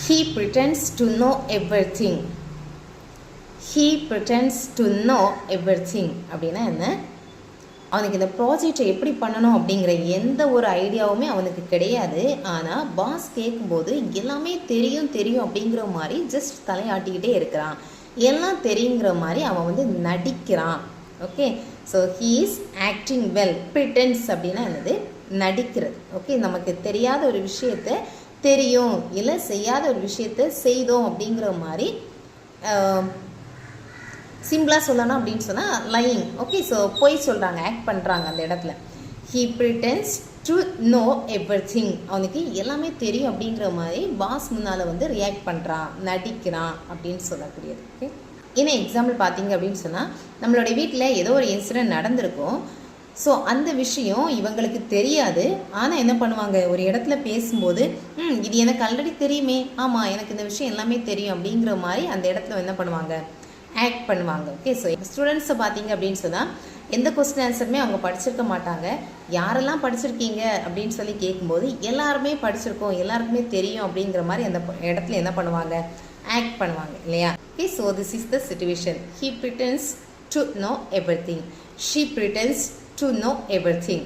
He pretends to know everything. He pretends to know everything அப்படின்னா என்ன? அவனுக்கு இந்த ப்ராஜெக்டை எப்படி பண்ணணும் அப்படிங்கிற எந்த ஒரு ஐடியாவுமே அவனுக்கு கிடையாது. ஆனால் பாஸ் கேட்கும்போது எல்லாமே தெரியும் அப்படிங்கிற மாதிரி ஜஸ்ட் தலையாட்டிக்கிட்டே இருக்கிறான். எல்லாம் தெரியுங்கிற மாதிரி அவன் நடிக்கிறான். Okay, so he is acting well. Pretends அப்படின்னா என்னது? நடிக்கிறது. ஓகே, நமக்கு தெரியாத ஒரு விஷயத்தை தெரியும், இல்லை செய்யாத ஒரு விஷயத்தை செய்தோம் அப்படிங்கிற மாதிரி சிம்பிளாக சொல்லணும் அப்படின்னு சொன்னால் லையிங். ஓகே, ஸோ பொய் சொல்கிறாங்க, ஆக்ட் பண்ணுறாங்க அந்த இடத்துல. He pretends to know everything. அவனுக்கு எல்லாமே தெரியும் அப்படிங்கிற மாதிரி பாஸ் முன்னால் ரியாக்ட் பண்ணுறான், நடிக்கிறான் அப்படின்னு சொல்லக்கூடியது. ஓகே, என்ன எக்ஸாம்பிள் பார்த்தீங்க அப்படின்னு சொன்னால், நம்மளுடைய வீட்டில் ஏதோ ஒரு இன்சிடென்ட் நடந்திருக்கும். ஸோ அந்த விஷயம் இவங்களுக்கு தெரியாது. ஆனால் என்ன பண்ணுவாங்க, ஒரு இடத்துல பேசும்போது இது எனக்கு ஆல்ரெடி தெரியுமே, ஆமாம் எனக்கு இந்த விஷயம் எல்லாமே தெரியும் அப்படிங்கிற மாதிரி அந்த இடத்துல என்ன பண்ணுவாங்க, ஆக்ட் பண்ணுவாங்க. ஓகே, ஸோ ஸ்டூடெண்ட்ஸை பார்த்தீங்க அப்படின்னு சொன்னால் எந்த கொஸ்டின் ஆன்சருமே அவங்க படிச்சிருக்க மாட்டாங்க. யாரெல்லாம் படிச்சிருக்கீங்க அப்படின்னு சொல்லி கேட்கும்போது எல்லாருமே படிச்சிருக்கோம், எல்லாருக்குமே தெரியும் அப்படிங்கிற மாதிரி அந்த இடத்துல என்ன பண்ணுவாங்க, ஆக்ட் பண்ணுவாங்க இல்லையா? Okay, so this is the situation. He pretends to know everything. She pretends to know everything.